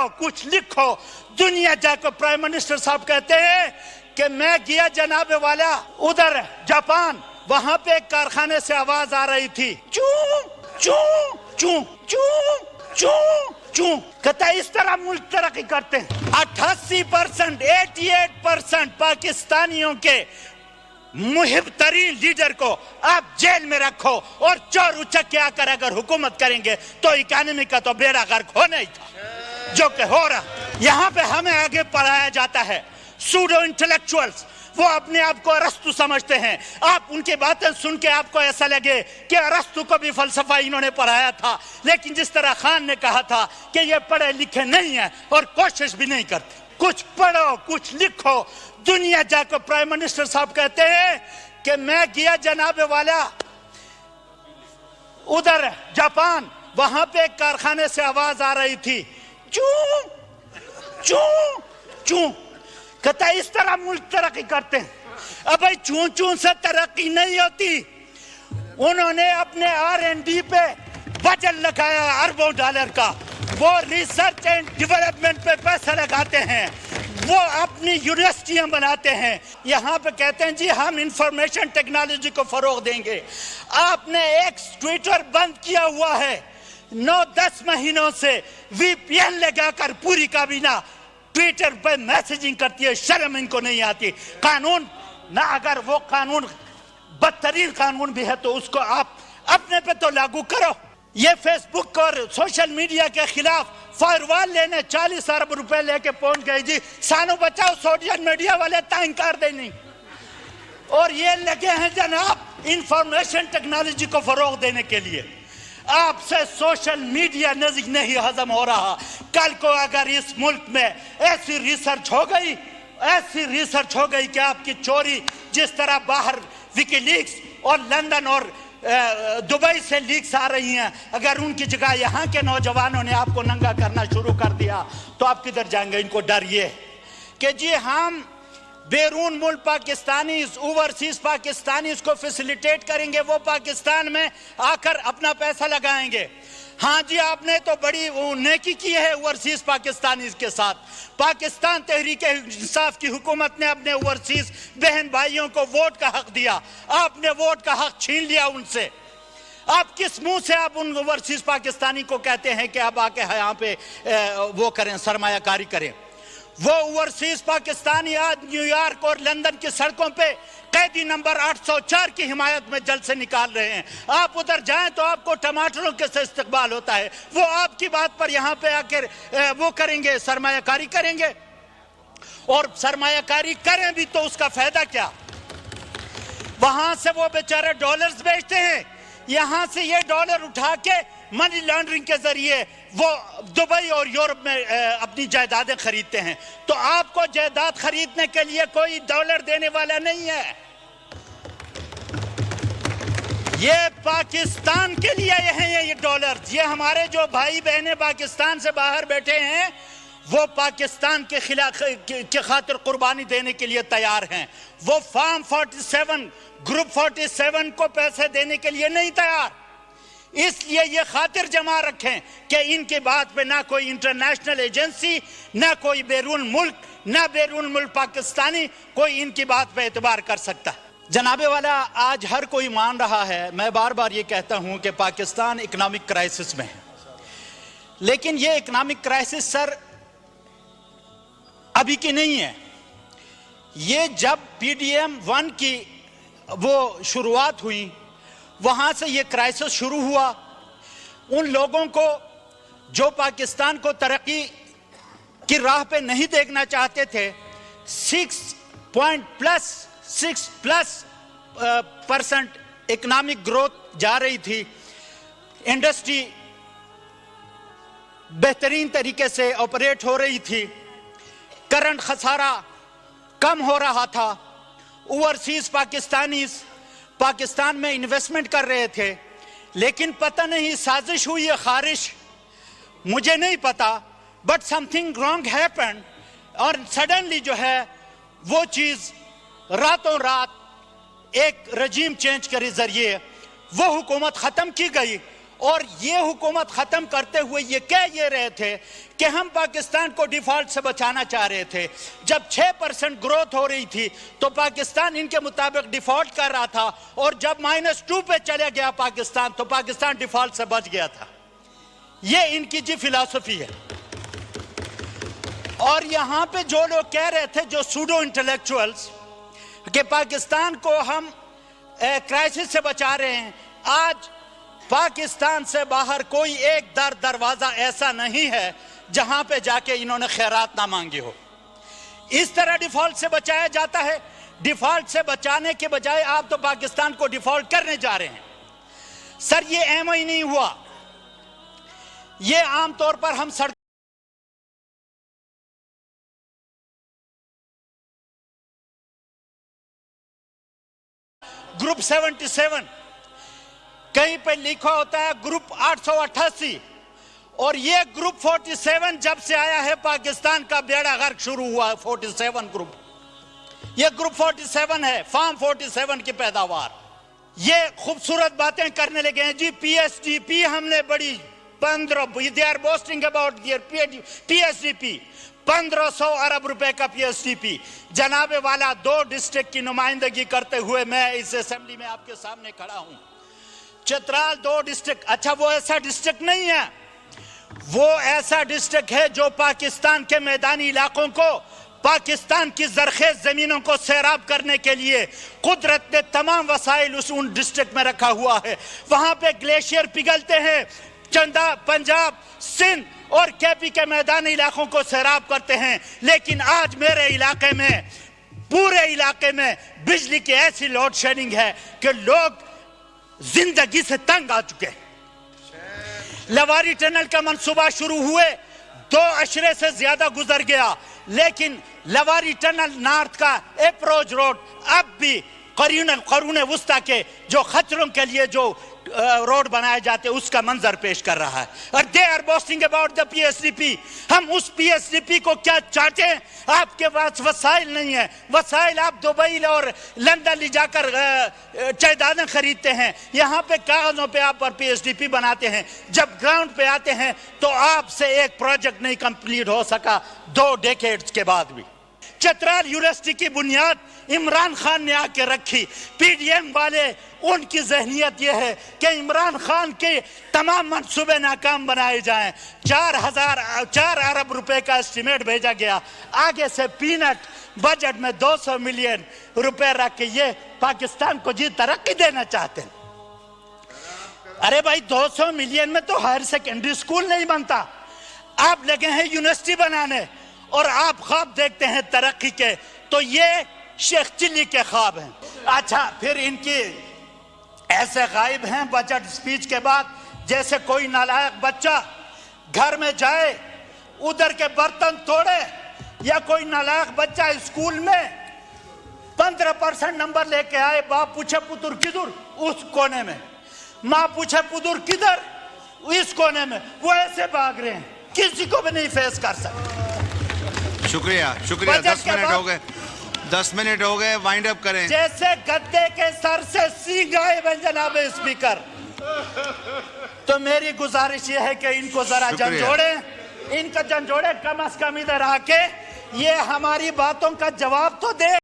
پڑھو کچھ لکھو. دنیا جا کر پرائم منسٹر صاحب کہتے ہیں کہ میں گیا جناب والا ادھر جاپان, وہاں پہ ایک کارخانے سے آواز آ رہی تھی چوں چوں چوں چوں چوں چوں. کہتا ہے اس طرح ملک ترقی کرتے ہیں. 88% 88% پاکستانیوں کے محب ترین لیڈر کو آپ جیل میں رکھو اور چور اچک کے آ کر اگر حکومت کریں گے تو اکانومی کا تو بیڑا غرق ہونا ہی تھا, جو کہ ہو رہا. یہاں پہ ہمیں آگے پڑھایا جاتا ہے سوڈو انٹلیکچوئلز, وہ اپنے آپ کو ارسطو سمجھتے ہیں. آپ ان کی باتیں سن کے آپ کو ایسا لگے کہ ارسطو کو بھی فلسفہ انہوں نے پڑھایا تھا, لیکن جس طرح خان نے کہا تھا کہ یہ پڑھے لکھے نہیں ہیں اور کوشش بھی نہیں کرتے. کچھ پڑھو کچھ لکھو. دنیا جا کر پرائم منسٹر صاحب کہتے ہیں کہ میں گیا جناب والا ادھر جاپان, وہاں پہ ایک کارخانے سے آواز آ رہی تھی چوں چوں چوں. کہتا ہے اس طرح ملک ترقی کرتے ہیں. اب بھائی چوں چوں سے ترقی نہیں ہوتی. انہوں نے اپنے R&D پہ بجٹ لگایا اربوں ڈالر کا, وہ ریسرچ اینڈ ڈیولپمنٹ پہ پیسہ لگاتے ہیں, وہ اپنی یونیورسٹیاں بناتے ہیں. یہاں پہ کہتے ہیں جی ہم انفارمیشن ٹیکنالوجی کو فروغ دیں گے. آپ نے ایک ٹویٹر بند کیا ہوا ہے 9-10 مہینوں سے, وی پی این لگا کر پوری کابینہ ٹویٹر پہ میسیجنگ کرتی ہے. شرم ان کو نہیں آتی. قانون نہ, اگر وہ قانون بدترین قانون بھی ہے تو اس کو آپ اپنے پہ تو لاگو کرو. یہ فیس بک اور سوشل میڈیا کے خلاف فائر وال لینے 40 ارب روپے لے کے پہنچ گئی جی. سانو بچاؤ سوشل میڈیا والے انکار دے نہیں, اور یہ لگے ہیں جناب انفارمیشن ٹیکنالوجی کو فروغ دینے کے لیے. آپ سے سوشل میڈیا نزدیک نہیں ہضم ہو رہا. کل کو اگر اس ملک میں ایسی ریسرچ ہو گئی کہ آپ کی چوری جس طرح باہر وکی لیکس اور لندن اور دبئی سے لیکس آ رہی ہیں, اگر ان کی جگہ یہاں کے نوجوانوں نے آپ کو ننگا کرنا شروع کر دیا تو آپ کدھر جائیں گے؟ ان کو ڈر یہ کہ جی ہم بیرون ملک پاکستانیز, اوورسیز پاکستانیز کو فیسیلیٹیٹ کریں گے, وہ پاکستان میں آ کر اپنا پیسہ لگائیں گے. ہاں جی آپ نے تو بڑی نیکی کی ہے اوورسیز پاکستانیز کے ساتھ. پاکستان تحریک انصاف کی حکومت نے اپنے اوورسیز بہن بھائیوں کو ووٹ کا حق دیا, آپ نے ووٹ کا حق چھین لیا ان سے. آپ کس منہ سے آپ ان اوورسیز پاکستانی کو کہتے ہیں کہ آپ آ کے یہاں پہ وہ کریں, سرمایہ کاری کریں؟ وہ اوورسیز پاکستانی آج نیو یارک اور لندن کی سڑکوں پہ قیدی نمبر 804 کی حمایت میں جلد سے نکال رہے ہیں. آپ ادھر جائیں تو آپ کو ٹماٹروں کے سے استقبال ہوتا ہے. وہ آپ کی بات پر یہاں پہ آ کر وہ کریں گے, سرمایہ کاری کریں گے, اور سرمایہ کاری کریں بھی تو اس کا فائدہ کیا؟ وہاں سے وہ بیچارے ڈالرز بیچتے ہیں, یہاں سے یہ ڈالر اٹھا کے منی لانڈرنگ کے ذریعے وہ دبئی اور یورپ میں اپنی جائیدادیں خریدتے ہیں. تو آپ کو جائیداد خریدنے کے لیے کوئی ڈالر دینے والا نہیں ہے. یہ پاکستان کے لیے یہ ڈالر, یہ ہمارے جو بھائی بہنیں پاکستان سے باہر بیٹھے ہیں وہ پاکستان کے خلاف کے خاطر قربانی دینے کے لیے تیار ہیں. وہ فارم 47 گروپ 47 کو پیسے دینے کے لیے نہیں تیار. اس لیے یہ خاطر جمع رکھیں کہ ان کی بات پہ نہ کوئی انٹرنیشنل ایجنسی, نہ کوئی بیرون ملک, نہ بیرون ملک پاکستانی کوئی ان کی بات پہ اعتبار کر سکتا. جناب والا آج ہر کوئی مان رہا ہے, میں بار بار یہ کہتا ہوں کہ پاکستان اکنامک کرائسس میں ہے, لیکن یہ اکنامک کرائسس سر ابھی کی نہیں ہے. یہ جب PDM-1 کی وہ شروعات ہوئی وہاں سے یہ کرائسس شروع ہوا. ان لوگوں کو جو پاکستان کو ترقی کی راہ پہ نہیں دیکھنا چاہتے تھے, 6% اکنامک گروتھ جا رہی تھی, انڈسٹری بہترین طریقے سے آپریٹ ہو رہی تھی, کرنٹ خسارہ کم ہو رہا تھا, اوورسیز پاکستانیز پاکستان میں انویسٹمنٹ کر رہے تھے. لیکن پتہ نہیں سازش ہوئی یا خارش, مجھے نہیں پتا, but some thing wrong happen, اور سڈنلی جو ہے وہ چیز راتوں رات ایک رجیم چینج کے ذریعے وہ حکومت ختم کی گئی اور یہ حکومت ختم کرتے ہوئے یہ کہہ یہ رہے تھے کہ ہم پاکستان کو ڈیفالٹ سے بچانا چاہ رہے تھے. جب 6% گروتھ ہو رہی تھی تو پاکستان ان کے مطابق ڈیفالٹ کر رہا تھا, اور جب -2 پہ چلے گیا پاکستان تو پاکستان ڈیفالٹ سے بچ گیا تھا. یہ ان کی فلسفی ہے. اور یہاں پہ جو لوگ کہہ رہے تھے, جو سوڈو انٹلیکچوئلز, کہ پاکستان کو ہم کرائسس سے بچا رہے ہیں, آج پاکستان سے باہر کوئی ایک دروازہ ایسا نہیں ہے جہاں پہ جا کے انہوں نے خیرات نہ مانگی ہو. اس طرح ڈیفالٹ سے بچایا جاتا ہے. ڈیفالٹ سے بچانے کے بجائے آپ تو پاکستان کو ڈیفالٹ کرنے جا رہے ہیں. سر یہ ایم ہی نہیں ہوا. یہ عام طور پر ہم سڑک گروپ 77 کہیں پہ لکھا ہوتا ہے گروپ 888, اور یہ گروپ 47 جب سے آیا ہے پاکستان کا بیڑا غرق شروع ہوا ہے. 47 گروپ, یہ گروپ 47 ہے, فارم 47 کی پیداوار. یہ خوبصورت باتیں کرنے لگے ہیں جی. پی ایس ڈی پی ہم نے بڑی 15 they are boasting about their PSDP 1500 ارب روپے کا PSDP. جناب والا 2 ڈسٹرکٹ کی نمائندگی کرتے ہوئے میں اس اسمبلی میں آپ کے سامنے کھڑا ہوں. چترال 2 ڈسٹرکٹ, اچھا وہ ایسا ڈسٹرکٹ نہیں ہے, وہ ایسا ڈسٹرکٹ ہے جو پاکستان کے میدانی علاقوں کو, پاکستان کی زرخیز زمینوں کو سیراب کرنے کے لیے قدرت نے تمام وسائل ان ڈسٹرکٹ میں رکھا ہوا ہے. وہاں پہ گلیشیئر پگھلتے ہیں, چندہ, پنجاب, سندھ اور KP کے میدانی علاقوں کو سیراب کرتے ہیں. لیکن آج میرے علاقے میں, پورے علاقے میں بجلی کی ایسی لوڈ شیڈنگ ہے کہ لوگ زندگی سے تنگ آ چکے. لواری ٹنل کا منصوبہ شروع ہوئے 2 عشرے سے زیادہ گزر گیا, لیکن لواری ٹنل نارتھ کا اپروچ روڈ اب بھی قرون وسطی کے جو خچروں کے لیے جو روڈ بنائے جاتے اس کا منظر پیش کر رہا ہے. اور they are boasting about the PSDP. ہم اس PSDP کو کیا چاہتے ہیں؟ آپ کے پاس وسائل نہیں ہیں. وسائل آپ دبئی اور لندن لے جا کر جائیدادیں خریدتے ہیں. یہاں پہ کاغذوں پہ آپ پر PSDP بناتے ہیں. جب گراؤنڈ پہ آتے ہیں تو آپ سے ایک پروجیکٹ نہیں کمپلیٹ ہو سکا 2 ڈیکیڈز کے بعد بھی. چترال یونیورسٹی کی بنیاد عمران خان نے آ کے رکھی. PDM والے, ان کی ذہنیت یہ ہے کہ عمران خان کے تمام منصوبے ناکام بنائے جائیں. 4 ارب روپے کا اسٹیمیٹ بھیجا گیا. آگے سے پینٹ بجٹ میں 200 ملین روپے رکھ کے یہ پاکستان کو جی ترقی دینا چاہتے ہیں. ارے بھائی 200 ملین میں تو ہائر سیکنڈری سکول نہیں بنتا. آپ لگے ہیں یونیورسٹی بنانے اور آپ خواب دیکھتے ہیں ترقی کے, تو یہ شیخ چلی کے خواب ہیں. اچھا پھر ان کی ایسے غائب ہیں بجٹ سپیچ کے بعد جیسے کوئی نالائق بچہ گھر میں جائے ادھر کے برتن توڑے, یا کوئی نالائق بچہ اسکول میں 15% نمبر لے کے آئے, باپ پوچھے پتر کدھر, اس کونے میں, ماں پوچھے پتر کدھر, اس کونے میں, وہ ایسے بھاگ رہے ہیں, کسی کو بھی نہیں فیس کر سکتے. شکریہ. 10 منٹ ہو گئے, وائنڈ اپ کریں. جیسے گدے کے سر سے سینگ آئے جناب اسپیکر, تو میری گزارش یہ ہے کہ ان کو ذرا جھنجھوڑیں, ان کا جھنجھوڑیں, کم از کم ادھر آ کے یہ ہماری باتوں کا جواب تو دے.